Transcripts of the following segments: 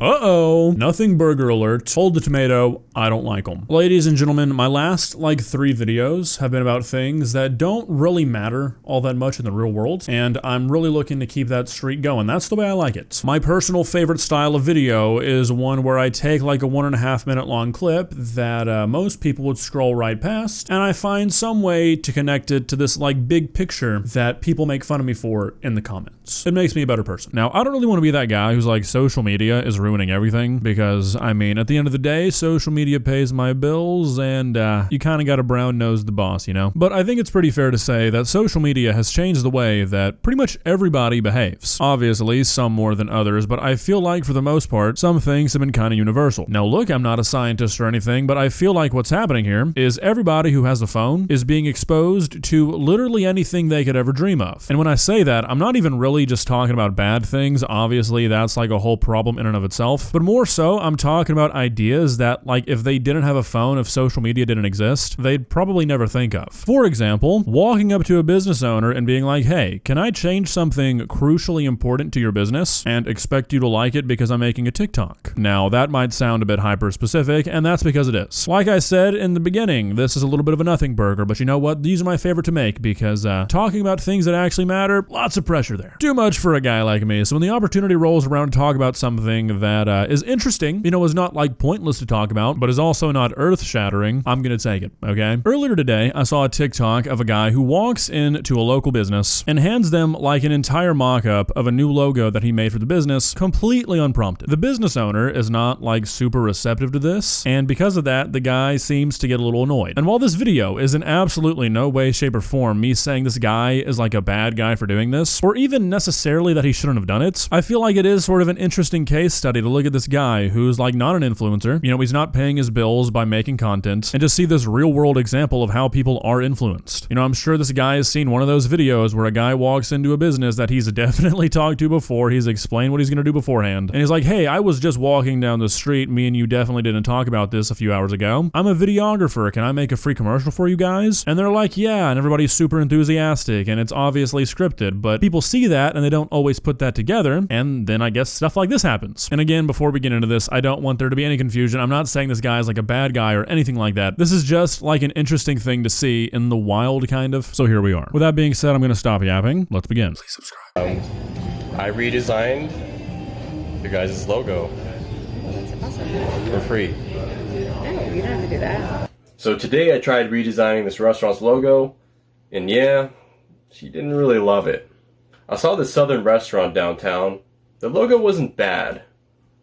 Uh-oh, nothing burger alert. Hold the tomato, I don't like them. Ladies and gentlemen, my last, 3 videos have been about things that don't really matter all that much in the real world, and I'm really looking to keep that streak going. That's the way I like it. My personal favorite style of video is one where I take a 1.5 minute long clip that most people would scroll right past, and I find some way to connect it to this big picture that people make fun of me for in the comments. It makes me a better person. Now, I don't really want to be that guy who's social media is ruining everything, because I mean, at the end of the day, social media pays my bills, and you kind of got to brown nose the boss, you know? But I think it's pretty fair to say that social media has changed the way that pretty much everybody behaves. Obviously, some more than others, but I feel like for the most part, some things have been kind of universal. Now look, I'm not a scientist or anything, but I feel like what's happening here is everybody who has a phone is being exposed to literally anything they could ever dream of. And when I say that, I'm not even really just talking about bad things. Obviously, that's a whole problem in and of itself, but more so, I'm talking about ideas that, if they didn't have a phone, if social media didn't exist, they'd probably never think of. For example, walking up to a business owner and being like, hey, can I change something crucially important to your business and expect you to like it because I'm making a TikTok? Now, that might sound a bit hyper-specific, and that's because it is. Like I said in the beginning, this is a little bit of a nothing burger, but you know what? These are my favorite to make because talking about things that actually matter, lots of pressure there. Too much for a guy like me, so when the opportunity rolls around to talk about something that is interesting, is not pointless to talk about, but is also not earth-shattering, I'm gonna take it, okay? Earlier today, I saw a TikTok of a guy who walks into a local business and hands them an entire mock-up of a new logo that he made for the business, completely unprompted. The business owner is not super receptive to this, and because of that, the guy seems to get a little annoyed. And while this video is in absolutely no way, shape, or form me saying this guy is a bad guy for doing this, or even necessarily that he shouldn't have done it, I feel like it is sort of an interesting case study to look at this guy who's not an influencer, he's not paying his bills by making content, and just see this real world example of how people are influenced. I'm sure this guy has seen one of those videos where a guy walks into a business that he's definitely talked to before, he's explained what he's gonna do beforehand, and he's like, hey, I was just walking down the street, me and you definitely didn't talk about this a few hours ago. I'm a videographer, can I make a free commercial for you guys? And they're like, yeah, and everybody's super enthusiastic, and it's obviously scripted, but people see that and they don't always put that together, and then I guess stuff like this happens. And again, before we get into this, I don't want there to be any confusion. I'm not saying this guy is a bad guy or anything like that. This is just an interesting thing to see in the wild, kind of. So here we are. With that being said, I'm gonna stop yapping. Let's begin. Please subscribe. I redesigned your guys' logo. That's awesome. For free. No, you don't have to do that. So today I tried redesigning this restaurant's logo, and yeah, she didn't really love it. I saw this southern restaurant downtown. The logo wasn't bad,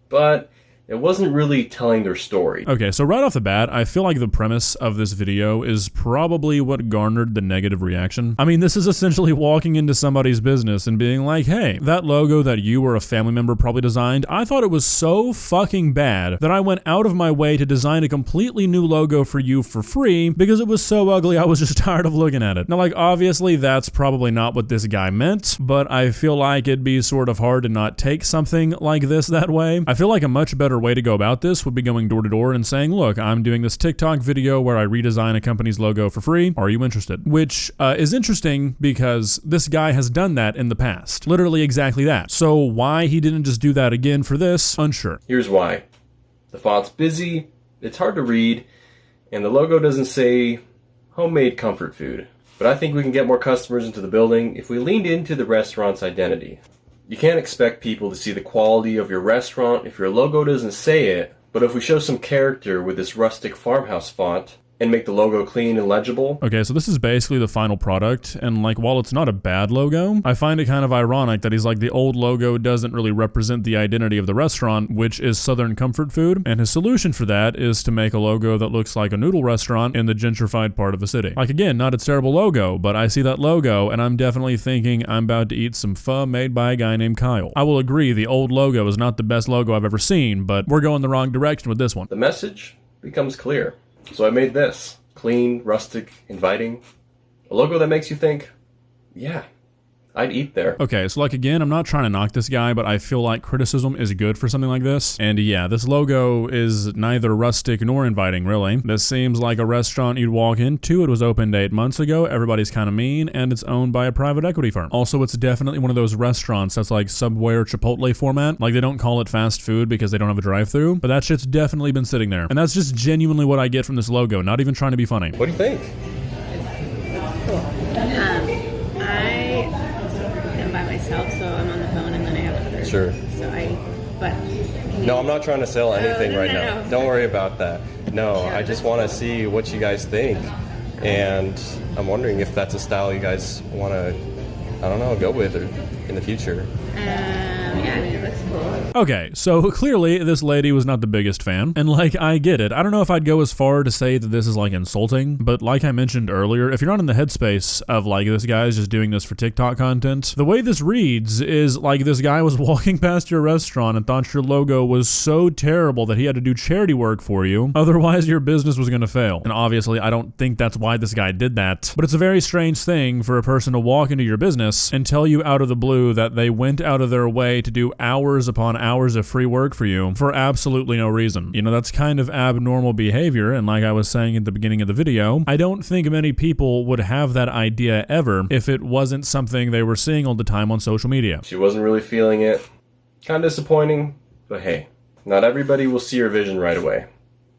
but it wasn't really telling their story. Okay, so right off the bat, I feel like the premise of this video is probably what garnered the negative reaction. I mean, this is essentially walking into somebody's business and being like, hey, that logo that you or a family member probably designed, I thought it was so fucking bad that I went out of my way to design a completely new logo for you for free because it was so ugly I was just tired of looking at it. Now, obviously, that's probably not what this guy meant, but I feel like it'd be sort of hard to not take something like this that way. I feel like a much better way to go about this would be going door to door and saying, look, I'm doing this TikTok video where I redesign a company's logo for free. Are you interested? Which is interesting because this guy has done that in the past. Literally exactly that. So why he didn't just do that again for this, unsure. Here's why. The font's busy, it's hard to read, and the logo doesn't say homemade comfort food. But I think we can get more customers into the building if we leaned into the restaurant's identity. You can't expect people to see the quality of your restaurant if your logo doesn't say it, but if we show some character with this rustic farmhouse font, and make the logo clean and legible. Okay, so this is basically the final product, and while it's not a bad logo, I find it kind of ironic that he's the old logo doesn't really represent the identity of the restaurant, which is Southern comfort food, and his solution for that is to make a logo that looks like a noodle restaurant in the gentrified part of the city. Again, not a terrible logo, but I see that logo, and I'm definitely thinking I'm about to eat some pho made by a guy named Kyle. I will agree, the old logo is not the best logo I've ever seen, but we're going the wrong direction with this one. The message becomes clear. So I made this. Clean, rustic, inviting. A logo that makes you think, yeah, I'd eat there. Okay, so like again, I'm not trying to knock this guy, but I feel like criticism is good for something like this. And yeah, this logo is neither rustic nor inviting, really. This seems like a restaurant you'd walk into. It was opened 8 months ago. Everybody's kind of mean, and it's owned by a private equity firm. Also, it's definitely one of those restaurants that's like Subway or Chipotle format. Like they don't call it fast food because they don't have a drive-through, but that shit's definitely been sitting there. And that's just genuinely what I get from this logo, not even trying to be funny. What do you think? Cool. I am by myself, so I'm on the phone, and then I have others. Sure. No, I'm not trying to sell anything right now. No. Don't worry about that. No, I just want to see what you guys think. And I'm wondering if that's a style you guys want to, I don't know, go with or in the future. Yeah, I mean, it looks cool. Okay, so clearly this lady was not the biggest fan, and like, I get it. I don't know if I'd go as far to say that this is like insulting, but like I mentioned earlier, if you're not in the headspace of like this guy's just doing this for TikTok content, the way this reads is like this guy was walking past your restaurant and thought your logo was so terrible that he had to do charity work for you, otherwise your business was gonna fail. And obviously I don't think that's why this guy did that, but it's a very strange thing for a person to walk into your business and tell you out of the blue that they went out of their way to do hours upon hours of free work for you for absolutely no reason. You know, that's kind of abnormal behavior, and like I was saying at the beginning of the video, I don't think many people would have that idea ever if it wasn't something they were seeing all the time on social media. She wasn't really feeling it. Kind of disappointing, but hey, not everybody will see your vision right away.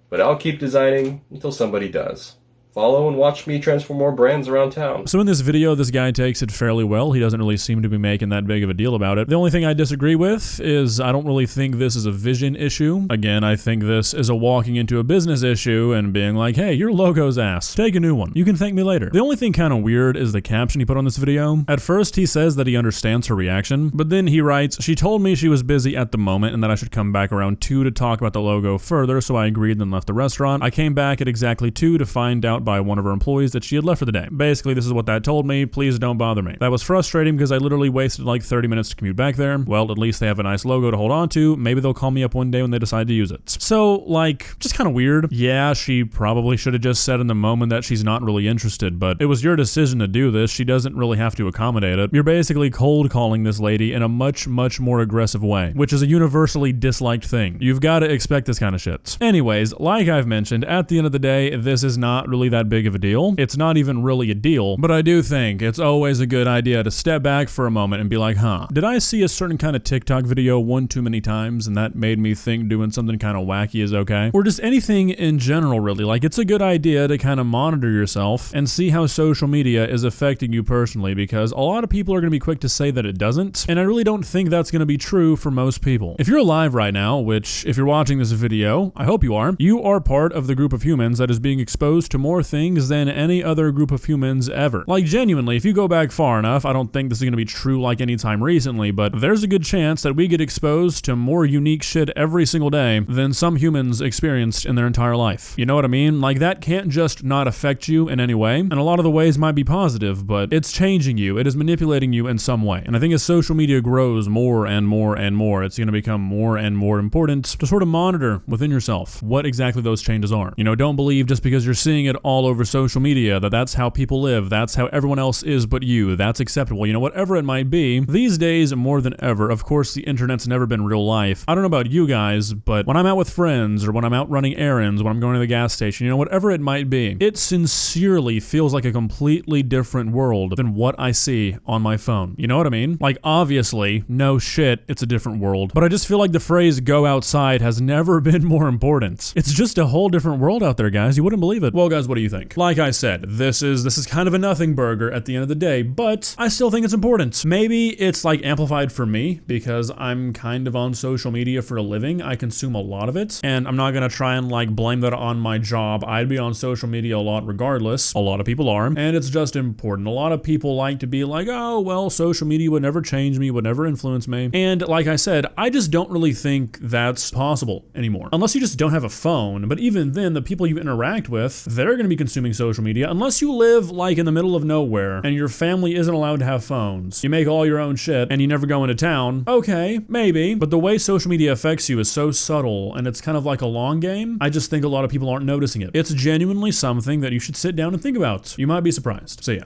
But I'll keep designing until somebody does. Follow and watch me transform more brands around town. So in this video, this guy takes it fairly well. He doesn't really seem to be making that big of a deal about it. The only thing I disagree with is I don't really think this is a vision issue. Again, I think this is a walking into a business issue and being like, hey, your logo's ass. Take a new one. You can thank me later. The only thing kind of weird is the caption he put on this video. At first, he says that he understands her reaction, but then he writes, she told me she was busy at the moment and that I should come back around 2 to talk about the logo further, so I agreed and then left the restaurant. I came back at exactly 2 to find out by one of her employees that she had left for the day. Basically, this is what that told me. Please don't bother me. That was frustrating because I literally wasted like 30 minutes to commute back there. Well, at least they have a nice logo to hold on to. Maybe they'll call me up one day when they decide to use it. So, like, just kind of weird. Yeah, she probably should have just said in the moment that she's not really interested, but it was your decision to do this. She doesn't really have to accommodate it. You're basically cold calling this lady in a much, much more aggressive way, which is a universally disliked thing. You've got to expect this kind of shit. Anyways, like I've mentioned, at the end of the day, this is not really that big of a deal. It's not even really a deal, but I do think it's always a good idea to step back for a moment and be like, huh, did I see a certain kind of TikTok video one too many times and that made me think doing something kind of wacky is okay? Or just anything in general, really. Like, it's a good idea to kind of monitor yourself and see how social media is affecting you personally, because a lot of people are going to be quick to say that it doesn't, and I really don't think that's going to be true for most people. If you're alive right now, which if you're watching this video, I hope you are part of the group of humans that is being exposed to more things than any other group of humans ever. Like, genuinely, if you go back far enough, I don't think this is going to be true like anytime recently, but there's a good chance that we get exposed to more unique shit every single day than some humans experienced in their entire life. You know what I mean? Like, that can't just not affect you in any way, and a lot of the ways might be positive, but it's changing you. It is manipulating you in some way. And I think as social media grows more and more and more, it's going to become more and more important to sort of monitor within yourself what exactly those changes are. You know, don't believe just because you're seeing it all over social media that that's how people live, that's how everyone else is but you, that's acceptable, you know, whatever it might be. These days, more than ever, of course, the internet's never been real life. I don't know about you guys, but when I'm out with friends, or when I'm out running errands, when I'm going to the gas station, you know, whatever it might be, it sincerely feels like a completely different world than what I see on my phone. You know what I mean? Like, obviously, no shit, it's a different world, but I just feel like the phrase go outside has never been more important. It's just a whole different world out there, guys. You wouldn't believe it. Well, guys, what do you think? Like I said, this is kind of a nothing burger at the end of the day, but I still think it's important. Maybe it's like amplified for me because I'm kind of on social media for a living. I consume a lot of it, and I'm not gonna try and like blame that on my job. I'd be on social media a lot regardless. A lot of people are, and it's just important. A lot of people like to be like, oh, well, social media would never change me, would never influence me. And like I said, I just don't really think that's possible anymore. Unless you just don't have a phone, but even then, the people you interact with, they're gonna be consuming social media unless you live like in the middle of nowhere and your family isn't allowed to have phones. You make all your own shit and you never go into town. Okay, maybe, but the way social media affects you is so subtle and it's kind of like a long game. I just think a lot of people aren't noticing it. It's genuinely something that you should sit down and think about. You might be surprised. So yeah.